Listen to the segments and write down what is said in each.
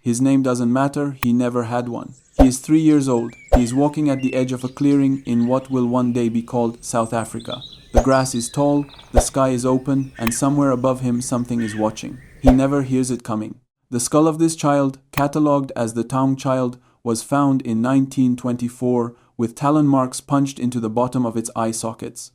His name doesn't matter, he never had one. He is 3 years old. He is walking at the edge of a clearing in what will one day be called South Africa. The grass is tall, the sky is open, and somewhere above him something is watching. He never hears it coming. The skull of this child, catalogued as the Taung child, was found in 1924 with talon marks punched into the bottom of its eye sockets.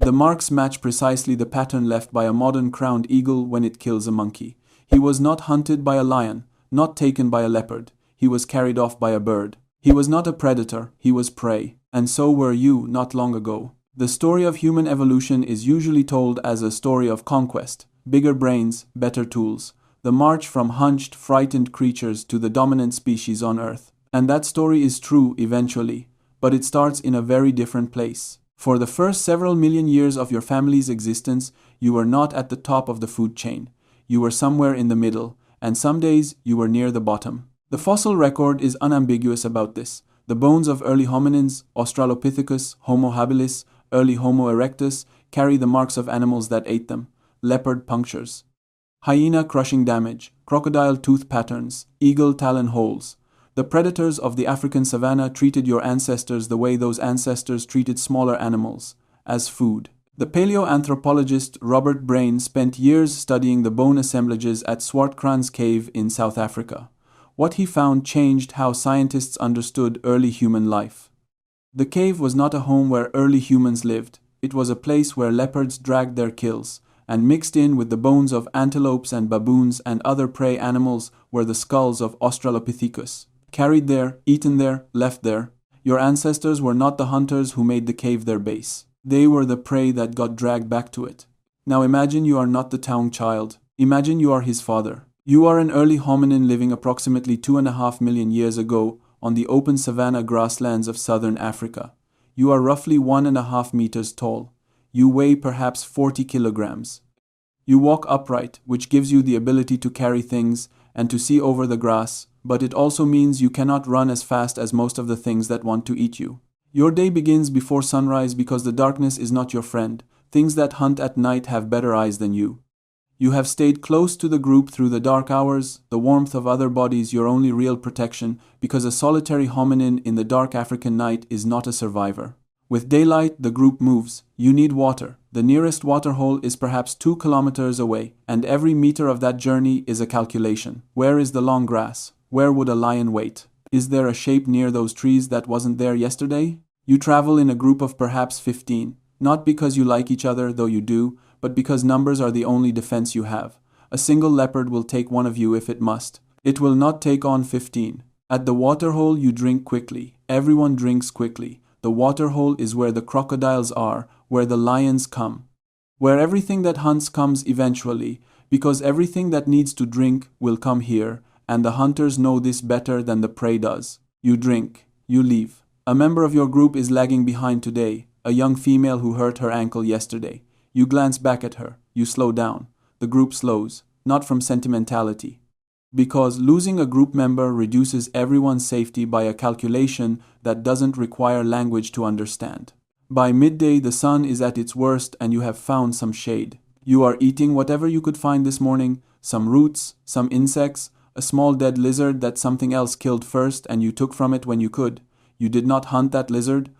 The marks match precisely the pattern left by a modern crowned eagle when it kills a monkey. He was not hunted by a lion, not taken by a leopard. He was carried off by a bird. He was not a predator, he was prey. And so were you not long ago. The story of human evolution is usually told as a story of conquest, bigger brains, better tools, the march from hunched, frightened creatures to the dominant species on Earth. And that story is true eventually, but it starts in a very different place. For the first several million years of your family's existence, you were not at the top of the food chain. You were somewhere in the middle, and some days you were near the bottom. The fossil record is unambiguous about this. The bones of early hominins, Australopithecus, Homo habilis, early Homo erectus, carry the marks of animals that ate them. Leopard punctures, hyena crushing damage, crocodile tooth patterns, eagle talon holes. The predators of the African savanna treated your ancestors the way those ancestors treated smaller animals, as food. The paleoanthropologist Robert Brain spent years studying the bone assemblages at Swartkrans Cave in South Africa. What he found changed how scientists understood early human life. The cave was not a home where early humans lived. It was a place where leopards dragged their kills, and mixed in with the bones of antelopes and baboons and other prey animals were the skulls of Australopithecus. Carried there, eaten there, left there. Your ancestors were not the hunters who made the cave their base. They were the prey that got dragged back to it. Now imagine you are not the Taung child. Imagine you are his father. You are an early hominin living approximately 2.5 million years ago on the open savanna grasslands of southern Africa. You are roughly 1.5 meters tall. You weigh perhaps 40 kilograms. You walk upright, which gives you the ability to carry things and to see over the grass, but it also means you cannot run as fast as most of the things that want to eat you. Your day begins before sunrise because the darkness is not your friend. Things that hunt at night have better eyes than you. You have stayed close to the group through the dark hours, the warmth of other bodies your only real protection, because a solitary hominin in the dark African night is not a survivor. With daylight, the group moves. You need water. The nearest waterhole is perhaps 2 kilometers away, and every meter of that journey is a calculation. Where is the long grass? Where would a lion wait? Is there a shape near those trees that wasn't there yesterday? You travel in a group of perhaps 15, not because you like each other, though you do, but because numbers are the only defense you have. A single leopard will take one of you if it must. It will not take on 15. At the waterhole you drink quickly. Everyone drinks quickly. The waterhole is where the crocodiles are, where the lions come. Where everything that hunts comes eventually, because everything that needs to drink will come here, and the hunters know this better than the prey does. You drink. You leave. A member of your group is lagging behind today, a young female who hurt her ankle yesterday. You glance back at her. You slow down. The group slows, not from sentimentality. Because losing a group member reduces everyone's safety by a calculation that doesn't require language to understand. By midday, the sun is at its worst and you have found some shade. You are eating whatever you could find this morning, some roots, some insects, a small dead lizard that something else killed first and you took from it when you could. You did not hunt that lizard.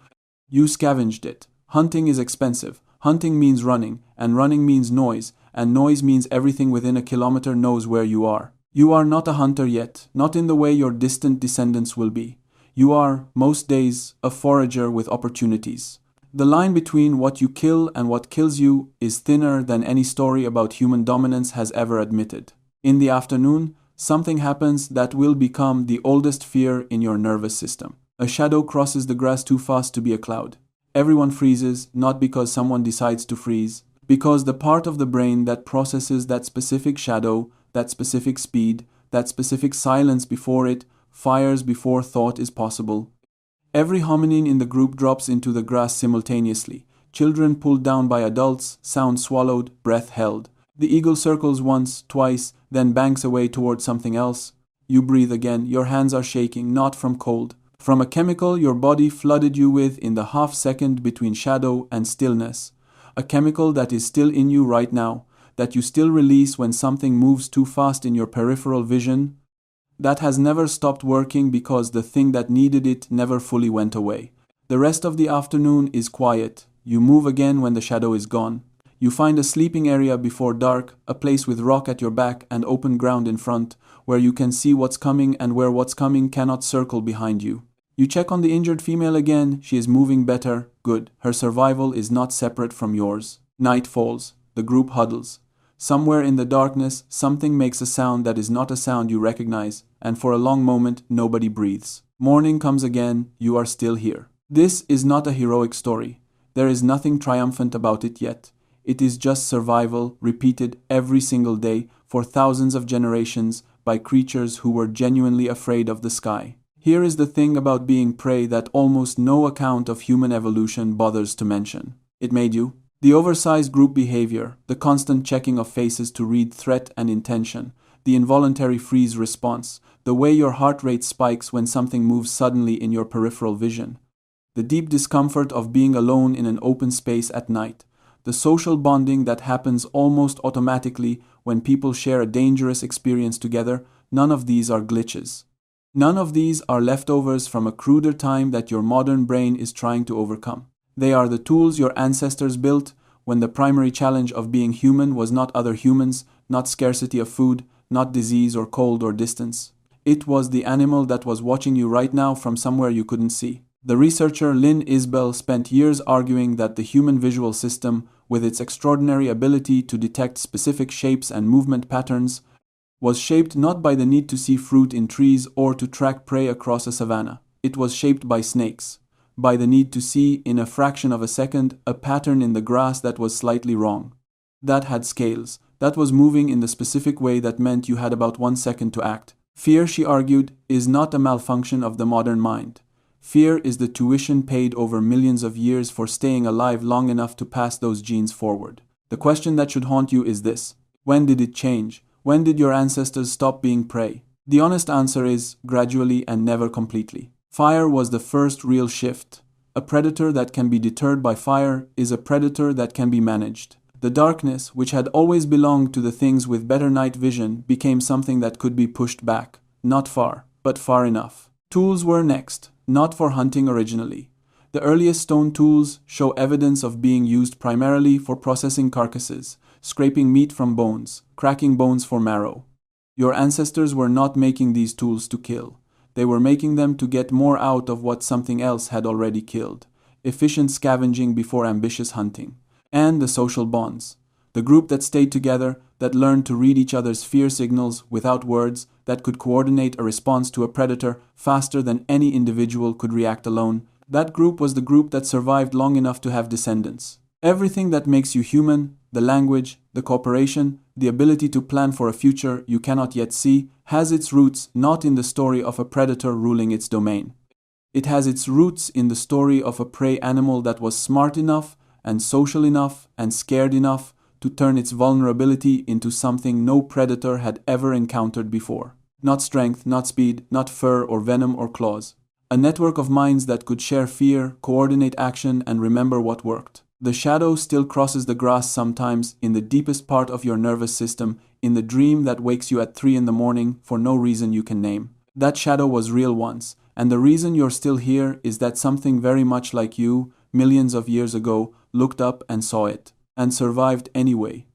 You scavenged it. Hunting is expensive. Hunting means running, and running means noise, and noise means everything within a kilometer knows where you are. You are not a hunter yet, not in the way your distant descendants will be. You are, most days, a forager with opportunities. The line between what you kill and what kills you is thinner than any story about human dominance has ever admitted. In the afternoon, something happens that will become the oldest fear in your nervous system. A shadow crosses the grass too fast to be a cloud. Everyone freezes, not because someone decides to freeze, because the part of the brain that processes that specific shadow, that specific speed, that specific silence before it, fires before thought is possible. Every hominin in the group drops into the grass simultaneously. Children pulled down by adults, sound swallowed, breath held. The eagle circles once, twice, then banks away toward something else. You breathe again. Your hands are shaking, not from cold. From a chemical your body flooded you with in the half second between shadow and stillness. A chemical that is still in you right now, that you still release when something moves too fast in your peripheral vision. That has never stopped working because the thing that needed it never fully went away. The rest of the afternoon is quiet. You move again when the shadow is gone. You find a sleeping area before dark, a place with rock at your back and open ground in front, where you can see what's coming and where what's coming cannot circle behind you. You check on the injured female again. She is moving better. Good. Her survival is not separate from yours. Night falls. The group huddles. Somewhere in the darkness, something makes a sound that is not a sound you recognize, and for a long moment, nobody breathes. Morning comes again. You are still here. This is not a heroic story. There is nothing triumphant about it yet. It is just survival, repeated every single day for thousands of generations by creatures who were genuinely afraid of the sky. Here is the thing about being prey that almost no account of human evolution bothers to mention. It made you. The oversized group behavior, the constant checking of faces to read threat and intention, the involuntary freeze response, the way your heart rate spikes when something moves suddenly in your peripheral vision, the deep discomfort of being alone in an open space at night, the social bonding that happens almost automatically when people share a dangerous experience together, none of these are glitches. None of these are leftovers from a cruder time that your modern brain is trying to overcome. They are the tools your ancestors built when the primary challenge of being human was not other humans, not scarcity of food, not disease or cold or distance. It was the animal that was watching you right now from somewhere you couldn't see. The researcher Lynn Isbell spent years arguing that the human visual system, with its extraordinary ability to detect specific shapes and movement patterns, was shaped not by the need to see fruit in trees or to track prey across a savanna. It was shaped by snakes, by the need to see, in a fraction of a second, a pattern in the grass that was slightly wrong. That had scales, that was moving in the specific way that meant you had about 1 second to act. Fear, she argued, is not a malfunction of the modern mind. Fear is the tuition paid over millions of years for staying alive long enough to pass those genes forward. The question that should haunt you is this: when did it change? When did your ancestors stop being prey? The honest answer is gradually and never completely. Fire was the first real shift. A predator that can be deterred by fire is a predator that can be managed. The darkness, which had always belonged to the things with better night vision, became something that could be pushed back. Not far, but far enough. Tools were next, not for hunting originally. The earliest stone tools show evidence of being used primarily for processing carcasses, scraping meat from bones, cracking bones for marrow. Your ancestors were not making these tools to kill. They were making them to get more out of what something else had already killed. Efficient scavenging before ambitious hunting. And the social bonds. The group that stayed together, that learned to read each other's fear signals without words, that could coordinate a response to a predator faster than any individual could react alone. That group was the group that survived long enough to have descendants. Everything that makes you human, the language, the cooperation, the ability to plan for a future you cannot yet see, has its roots not in the story of a predator ruling its domain. It has its roots in the story of a prey animal that was smart enough and social enough and scared enough to turn its vulnerability into something no predator had ever encountered before. Not strength, not speed, not fur or venom or claws. A network of minds that could share fear, coordinate action, and remember what worked. The shadow still crosses the grass sometimes in the deepest part of your nervous system, in the dream that wakes you at 3 in the morning for no reason you can name. That shadow was real once, and the reason you're still here is that something very much like you, millions of years ago, looked up and saw it, and survived anyway.